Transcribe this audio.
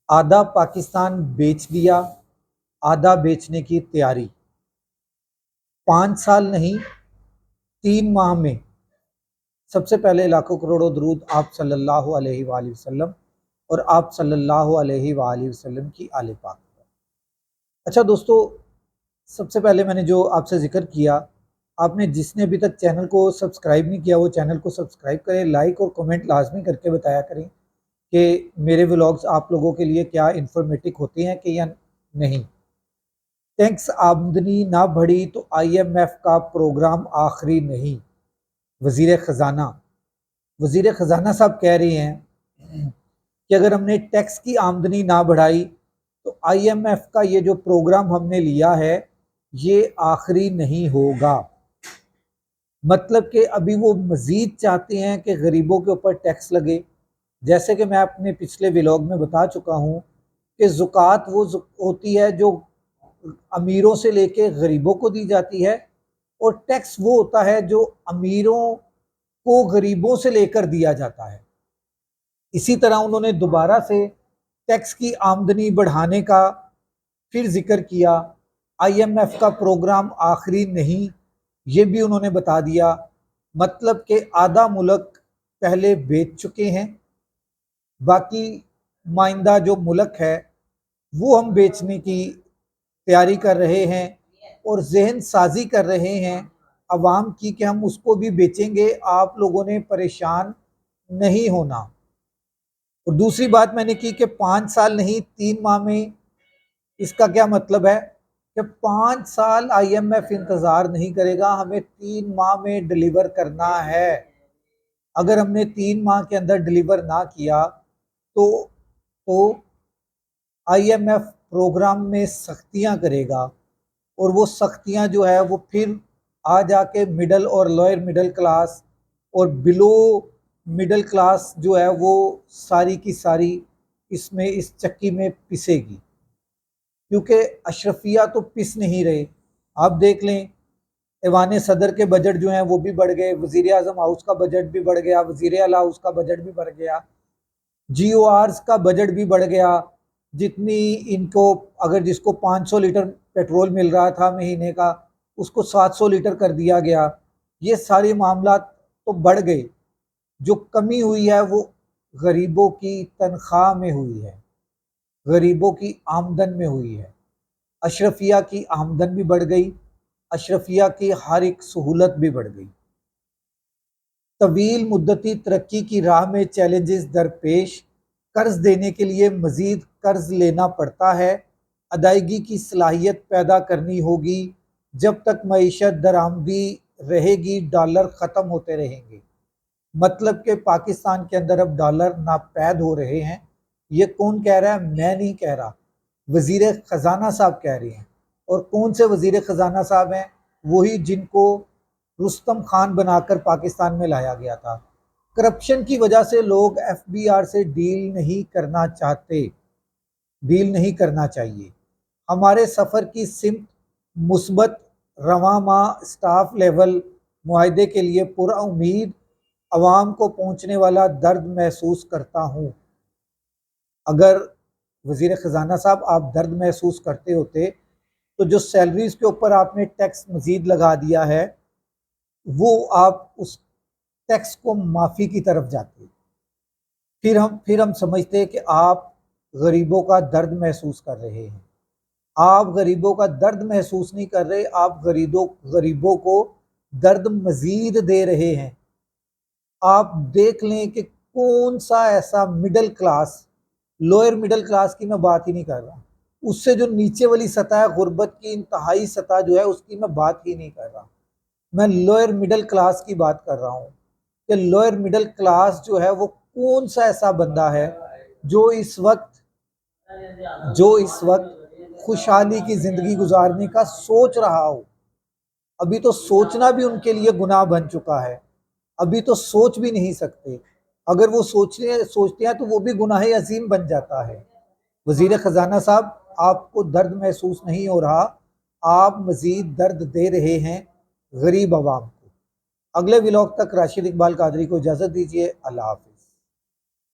آدھا پاکستان بیچ دیا، آدھا بیچنے کی تیاری۔ 5 سال نہیں، 3 ماہ میں سب سے پہلے لاکھوں کروڑوں درود آپ صلی اللہ علیہ وآلہ وسلم اور آپ صلی اللہ علیہ وآلہ وسلم کی آل پاک پر۔ اچھا دوستو، سب سے پہلے میں نے جو آپ سے ذکر کیا، آپ نے جس نے ابھی تک چینل کو سبسکرائب نہیں کیا وہ چینل کو سبسکرائب کریں، لائک اور کمنٹ لازمی کر کے بتایا کریں کہ میرے ولاگز آپ لوگوں کے لیے کیا انفارمیٹک ہوتے ہیں کہ یا نہیں۔ ٹیکس آمدنی نہ بڑھی تو IMF کا پروگرام آخری نہیں۔ وزیر خزانہ صاحب کہہ رہے ہیں کہ اگر ہم نے ٹیکس کی آمدنی نہ بڑھائی تو IMF کا یہ جو پروگرام ہم نے لیا ہے یہ آخری نہیں ہوگا۔ مطلب کہ ابھی وہ مزید چاہتے ہیں کہ غریبوں کے اوپر ٹیکس لگے، جیسے کہ میں اپنے پچھلے ولاگ میں بتا چکا ہوں کہ زکوٰۃ وہ ہوتی ہے جو امیروں سے لے کے غریبوں کو دی جاتی ہے، اور ٹیکس وہ ہوتا ہے جو امیروں کو غریبوں سے لے کر دیا جاتا ہے۔ اسی طرح انہوں نے دوبارہ سے ٹیکس کی آمدنی بڑھانے کا پھر ذکر کیا۔ IMF کا پروگرام آخری نہیں، یہ بھی انہوں نے بتا دیا۔ مطلب کہ آدھا ملک پہلے بیچ چکے ہیں، باقی مائندہ جو ملک ہے وہ ہم بیچنے کی تیاری کر رہے ہیں اور ذہن سازی کر رہے ہیں عوام کی کہ ہم اس کو بھی بیچیں گے، آپ لوگوں نے پریشان نہیں ہونا۔ اور دوسری بات میں نے کی کہ 5 سال نہیں 3 ماہ میں، اس کا کیا مطلب ہے کہ 5 سال IMF انتظار نہیں کرے گا، ہمیں 3 ماہ میں ڈلیور کرنا ہے۔ اگر ہم نے 3 ماہ کے اندر ڈلیور نہ کیا تو IMF پروگرام میں سختیاں کرے گا، اور وہ سختیاں جو ہے وہ پھر جا کے مڈل اور لوئر مڈل کلاس اور بلو مڈل کلاس جو ہے وہ ساری کی ساری اس چکی میں پسے گی، کیونکہ اشرفیہ تو پس نہیں رہے۔ آپ دیکھ لیں ایوان صدر کے بجٹ جو ہیں وہ بھی بڑھ گئے، وزیر اعظم ہاؤس کا بجٹ بھی بڑھ گیا، وزیر اعلیٰ ہاؤس کا بجٹ بھی بڑھ گیا، GORs کا بجٹ بھی بڑھ گیا۔ جتنی ان کو اگر جس کو 500 لیٹر پیٹرول مل رہا تھا مہینے کا، اس کو 700 لیٹر کر دیا گیا۔ یہ سارے معاملات تو بڑھ گئے۔ جو کمی ہوئی ہے وہ غریبوں کی تنخواہ میں ہوئی ہے، غریبوں کی آمدن میں ہوئی ہے۔ اشرفیہ کی آمدن بھی بڑھ گئی، اشرفیہ کی ہر ایک سہولت بھی بڑھ گئی۔ طویل مدتی ترقی کی راہ میں چیلنجز درپیش، قرض دینے کے لیے مزید قرض لینا پڑتا ہے، ادائیگی کی صلاحیت پیدا کرنی ہوگی۔ جب تک معیشت درآمدی رہے گی ڈالر ختم ہوتے رہیں گے۔ مطلب کہ پاکستان کے اندر اب ڈالر ناپید ہو رہے ہیں۔ یہ کون کہہ رہا ہے؟ میں نہیں کہہ رہا، وزیر خزانہ صاحب کہہ رہے ہیں۔ اور کون سے وزیر خزانہ صاحب ہیں؟ وہی جن کو رستم خان بنا کر پاکستان میں لایا گیا تھا۔ کرپشن کی وجہ سے لوگ FBR سے ڈیل نہیں کرنا چاہتے، ڈیل نہیں کرنا چاہیے۔ ہمارے سفر کی سمت مثبت، رواں ماہ اسٹاف لیول معاہدے کے لیے پورا امید، عوام کو پہنچنے والا درد محسوس کرتا ہوں۔ اگر وزیر خزانہ صاحب آپ درد محسوس کرتے ہوتے تو جو سیلریز کے اوپر آپ نے ٹیکس مزید لگا دیا ہے وہ آپ اس ٹیکس کو معافی کی طرف جاتے، پھر ہم سمجھتے کہ آپ غریبوں کا درد محسوس کر رہے ہیں۔ آپ غریبوں کا درد محسوس نہیں کر رہے، آپ غریبوں کو درد مزید دے رہے ہیں۔ آپ دیکھ لیں کہ کون سا ایسا middle class, lower middle class کی میں بات ہی نہیں کر رہا، اس سے جو نیچے والی سطح ہے غربت کی انتہائی سطح جو ہے اس کی میں بات ہی نہیں کر رہا، میں لوئر مڈل کلاس کی بات کر رہا ہوں کہ لوئر مڈل کلاس جو ہے وہ کون سا ایسا بندہ ہے جو اس وقت خوشحالی کی زندگی گزارنے کا سوچ رہا ہو۔ ابھی تو سوچنا بھی ان کے لیے گناہ بن چکا ہے، ابھی تو سوچ بھی نہیں سکتے، اگر وہ سوچتے ہیں تو وہ بھی گناہ عظیم بن جاتا ہے۔ وزیر خزانہ صاحب آپ کو درد محسوس نہیں ہو رہا، آپ مزید درد دے رہے ہیں غریب عوام کو۔ اگلے ولاگ تک راشد اقبال قادری کو اجازت دیجیے، اللہ حافظ۔